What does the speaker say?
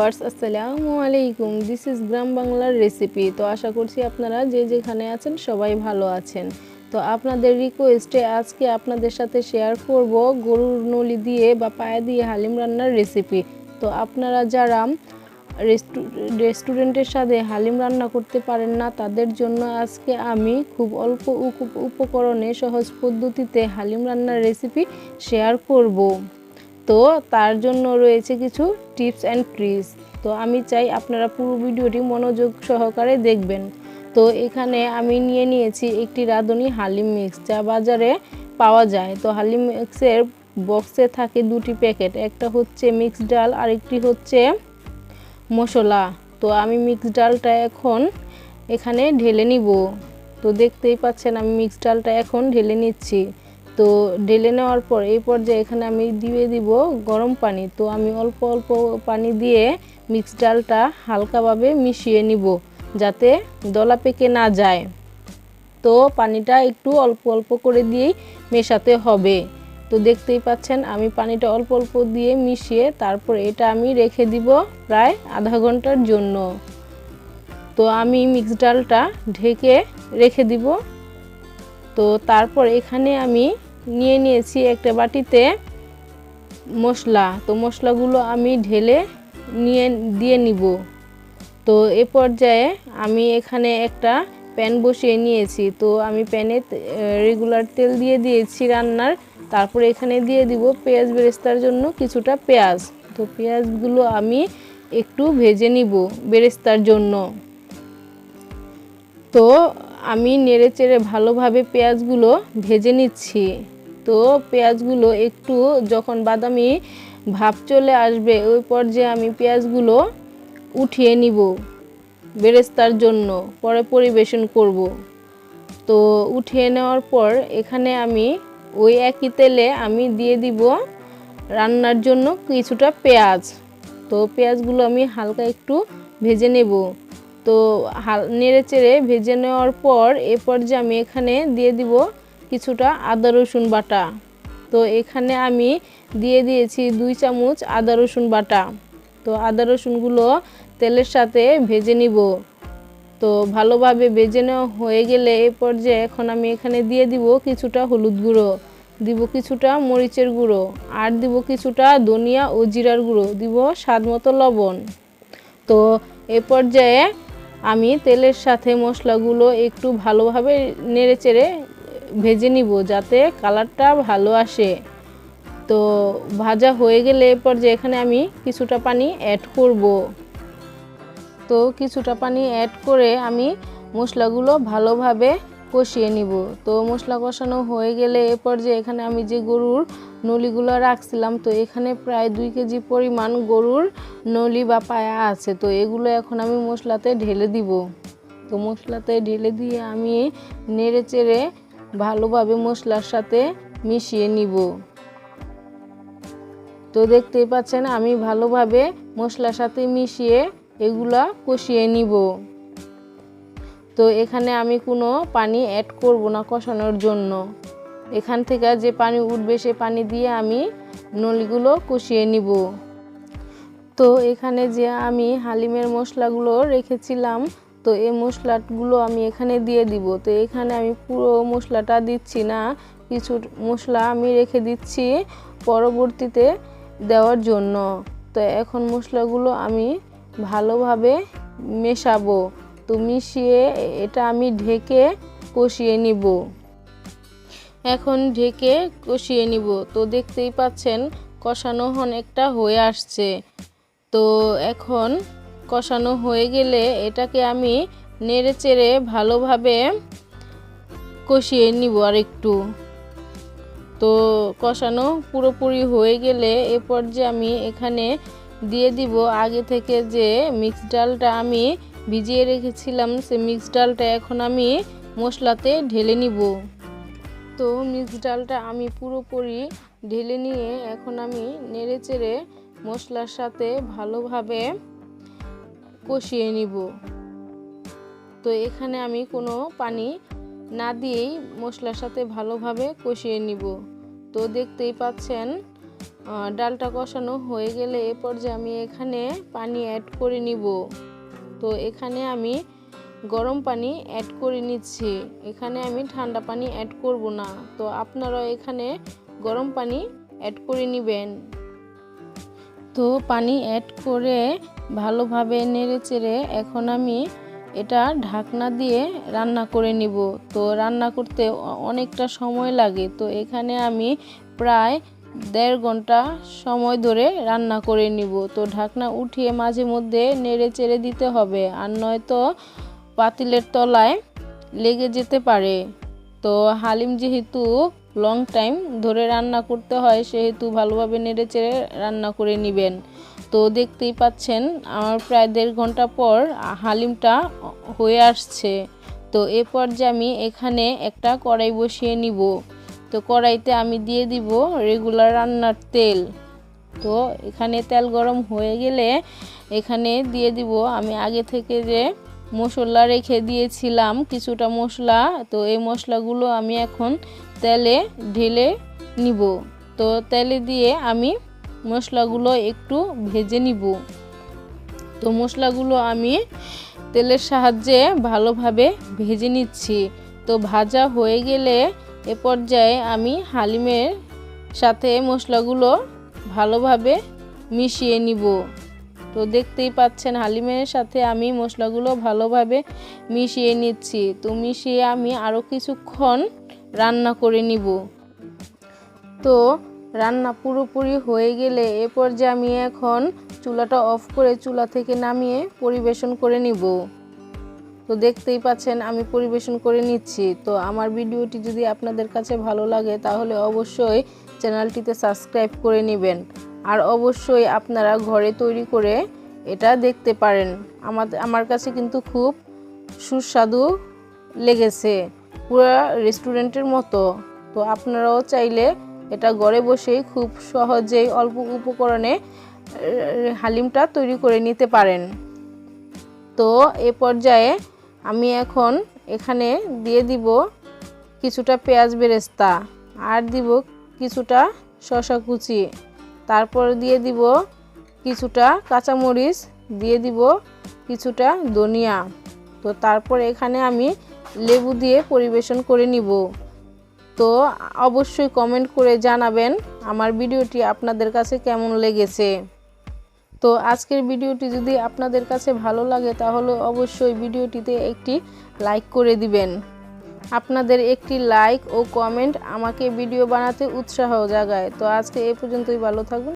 Viewers আসসালামু আলাইকুম। This is গ্রাম বাংলার রেসিপি। তো আশা করছি আপনারা যে যেখানে আছেন সবাই ভালো আছেন। তো আপনাদের রিকোয়েস্টে আজকে আপনাদের সাথে শেয়ার করব গরুর নলি দিয়ে বা পায়া দিয়ে হালিম রান্নার রেসিপি। তো আপনারা যারা রেস্টুরেন্টের সাথে হালিম রান্না করতে পারেন না তাদের জন্য আজকে আমি খুব অল্প উপকরণে সহজ পদ্ধতিতে হালিম রান্নার রেসিপি শেয়ার করব। তো তার জন্য রয়েছে কিছু টিপস অ্যান্ড ট্রিক্স। তো আমি চাই আপনারা পুরো ভিডিওটি মনোযোগ সহকারে দেখবেন। তো এখানে আমি নিয়েছি একটি রাঁধুনি হালিম মিক্স, যা বাজারে পাওয়া যায়। তো হালিম মিক্সের বক্সে থাকে দুটি প্যাকেট, একটা হচ্ছে মিক্স ডাল আর একটি হচ্ছে মশলা। তো আমি মিক্স ডালটা এখন এখানে ঢেলে নিব। তো দেখতেই পাচ্ছেন আমি মিক্স ডালটা এখন ঢেলে নিচ্ছি। তো ঢেলে নেওয়ার পর এই পর্যায়ে এখানে আমি দিয়ে দিব গরম পানি। তো আমি অল্প অল্প পানি দিয়ে মিক্স ডালটা হালকাভাবে মিশিয়ে নিব যাতে দলা পেকে না যায়। তো পানিটা একটু অল্প অল্প করে দিয়েই মেশাতে হবে। তো দেখতেই পাচ্ছেন আমি পানিটা অল্প অল্প দিয়ে মিশিয়ে তারপর এটা আমি রেখে দিব প্রায় আধা ঘন্টার জন্য। তো আমি মিক্স ডালটা ঢেকে রেখে দিব। তো তারপর এখানে আমি নিয়েছি একটা বাটিতে মশলা। তো মশলাগুলো আমি ঢেলে দিয়ে নিব। তো এ পর্যায়ে আমি এখানে একটা প্যান বসিয়ে নিয়েছি। তো আমি প্যানে রেগুলার তেল দিয়ে দিয়েছি রান্নার। তারপর এখানে দিয়ে দিব পেঁয়াজ বেরেস্তার জন্য কিছুটা পেঁয়াজ। তো পেঁয়াজগুলো আমি একটু ভেজে নিব বেরেস্তার জন্য। তো আমি নেড়েচেড়ে ভালোভাবে পেঁয়াজগুলো ভেজে নিচ্ছি। তো পেঁয়াজগুলো একটু যখন বাদামি ভাব চলে আসবে ওই পর্যায়ে আমি পেঁয়াজগুলো উঠিয়ে নিব বেরেস্তার জন্য, পরে পরিবেশন করব। তো উঠিয়ে নেওয়ার পর এখানে আমি ওই একই তেলে আমি দিয়ে দিব রান্নার জন্য কিছুটা পেঁয়াজ। তো পেঁয়াজগুলো আমি হালকা একটু ভেজে নেব। তো নেড়েচেড়ে ভেজে নেওয়ার পর এ পর্যায়ে আমি এখানে দিয়ে দিব কিছুটা আদা রসুন বাটা। তো এখানে আমি দিয়ে দিয়েছি 2 চামচ আদা রসুন বাটা। তো আদা রসুনগুলো তেলের সাথে ভেজে নিব। তো ভালোভাবে ভেজে নেওয়া হয়ে গেলে এ পর্যায়ে এখন আমি এখানে দিয়ে দিব কিছুটা হলুদ গুঁড়ো, দিব কিছুটা মরিচের গুঁড়ো, আর দিব কিছুটা ধনিয়া ও জিরার গুঁড়ো, দিব স্বাদ মতো লবণ। তো এ পর্যায়ে আমি তেলের সাথে মশলাগুলো একটু ভালোভাবে নেড়েচেড়ে ভেজে নিব যাতে কালারটা ভালো আসে। তো ভাজা হয়ে গেলে এ পর্যায়ে এখানে আমি কিছুটা পানি অ্যাড করব। তো কিছুটা পানি অ্যাড করে আমি মশলাগুলো ভালোভাবে কষিয়ে নিব। তো মশলা কষানো হয়ে গেলে এ পর্যায়ে এখানে আমি যে গরুর নলিগুলো রাখছিলাম, তো এখানে প্রায় 2 কেজি পরিমাণ গরুর নলি বা পায়া আছে। তো এগুলো এখন আমি মশলাতে ঢেলে দিব। তো মশলাতে ঢেলে দিয়ে আমি নেড়েচেড়ে ভালোভাবে মশলার সাথে মিশিয়ে নিব। তো দেখতেই পাচ্ছেন আমি ভালোভাবে মশলার সাথে মিশিয়ে এগুলা কষিয়ে নিব। তো এখানে আমি কোনো পানি অ্যাড করব না কষানোর জন্য। এখান থেকে যে পানি উঠবে সে পানি দিয়ে আমি নলিগুলো কষিয়ে নিব। তো এখানে যে আমি হালিমের মশলাগুলো রেখেছিলাম, তো এই মশলাগুলো আমি এখানে দিয়ে দিব। তো এখানে আমি পুরো মশলাটা দিচ্ছি না, কিছু মশলা আমি রেখে দিচ্ছি পরবর্তীতে দেওয়ার জন্য। তো এখন মশলাগুলো আমি ভালোভাবে মেশাবো। তো মিশিয়ে এটা আমি ঢেকে কষিয়ে নিব। এখন ঢেকে কষিয়ে নিব। তো দেখতেই পাচ্ছেন কষানো অনেকটা হয়ে আসছে। তো এখন কষানো হয়ে গেলে এটাকে আমি নেড়েচেড়ে ভালোভাবে কষিয়ে নিব আর একটু। তো কষানো পুরোপুরি হয়ে গেলে এ পর্যায়ে আমি এখানে দিয়ে দিব আগে থেকে যে মিক্স ডালটা আমি ভিজিয়ে রেখেছিলাম, সে মিক্স ডালটা এখন আমি মশলাতে ঢেলে নিব। তো মিক্স ডালটা আমি পুরোপুরি ঢেলে নিয়ে এখন আমি নেড়েচেড়ে মশলার সাথে ভালোভাবে কষিয়ে নিব। তো এখানে আমি কোনো পানি না দিয়েই মশলার সাথে ভালোভাবে কষিয়ে নিব। তো দেখতেই পাচ্ছেন ডালটা কষানো হয়ে গেলে এ পর্যায়ে আমি এখানে পানি অ্যাড করে নিব। তো এখানে আমি গরম পানি অ্যাড করে নিচ্ছি, এখানে আমি ঠান্ডা পানি অ্যাড করব না। তো আপনারা এখানে গরম পানি অ্যাড করে নেবেন। তো পানি অ্যাড করে ভালোভাবে নেড়েচেড়ে এখন আমি এটা ঢাকনা দিয়ে রান্না করে নিব। তো রান্না করতে অনেকটা সময় লাগে, তো এখানে আমি প্রায় 1.5 ঘন্টা সময় ধরে রান্না করে নিব। তো ঢাকনা উঠিয়ে মাঝে মধ্যে নেড়ে চেড়ে দিতে হবে, আর নয়তো পাতিলের তলায় লেগে যেতে পারে। তো হালিম যেহেতু লং টাইম ধরে রান্না করতে হয়, সেহেতু ভালোভাবে নেড়ে চেড়ে রান্না করে নেবেন। তো দেখতেই পাচ্ছেন আমার প্রায় 1.5 ঘন্টা পর হালিমটা হয়ে আসছে। তো এ পর্যায়ে আমি এখানে একটা কড়াই বসিয়ে নিব। তো কড়াইতে আমি দিয়ে দিব রেগুলার রান্নার তেল। তো এখানে তেল গরম হয়ে গেলে এখানে দিয়ে দিব আমি আগে থেকে যে মশলা রেখে দিয়েছিলাম কিছুটা মশলা। তো এই মশলাগুলো আমি এখন তেলে ঢেলে নিব। তো তেলে দিয়ে আমি মশলাগুলো একটু ভেজে নিব। তো মশলাগুলো আমি তেলের সাহায্যে ভালোভাবে ভেজে নিচ্ছি। তো ভাজা হয়ে গেলে এ পর্যায়ে আমি হালিমের সাথে মশলাগুলো ভালোভাবে মিশিয়ে নিব। তো দেখতেই পাচ্ছেন হালিমের সাথে আমি মশলাগুলো ভালোভাবে মিশিয়ে নিচ্ছি। তো মিশিয়ে আমি আরও কিছুক্ষণ রান্না করে নিব। তো রান্না পুরোপুরি হয়ে গেলে এ পর্যায়ে আমি এখন চুলাটা অফ করে চুলা থেকে নামিয়ে পরিবেশন করে নিব। তো দেখতেই পাচ্ছেন আমি পরিবেশন করে নিচ্ছি। তো আমার ভিডিওটি যদি আপনাদের কাছে ভালো লাগে তাহলে অবশ্যই চ্যানেলটিতে সাবস্ক্রাইব করে নেবেন, আর অবশ্যই আপনারা ঘরে তৈরি করে এটা দেখতে পারেন। আমার কাছে কিন্তু খুব সুস্বাদু লেগেছে, পুরো রেস্টুরেন্টের মতো। তো আপনারাও চাইলে এটা ঘরে বসেই খুব সহজেই অল্প উপকরণে হালিমটা তৈরি করে নিতে পারেন। তো এ পর্যায়ে আমি এখন এখানে দিয়ে দিব কিছুটা পেঁয়াজ বেরেস্তা, আর দিব কিছুটা শসা কুচি, তারপর দিয়ে দিব কিছুটা কাঁচামরিচ, দিয়ে দিব কিছুটা ধনিয়া। তো তারপর এখানে আমি লেবু দিয়ে পরিবেশন করে নিব। তো অবশ্যই কমেন্ট করে জানাবেন আমার ভিডিওটি আপনাদের কাছে কেমন লেগেছে। তো আজকের ভিডিওটি যদি আপনাদের কাছে ভালো লাগে তাহলে অবশ্যই ভিডিওটিতে একটি লাইক করে দিবেন। আপনাদের একটি লাইক ও কমেন্ট আমাকে ভিডিও বানাতে উৎসাহ জাগায়। তো আজকে এই পর্যন্তই, ভালো থাকুন।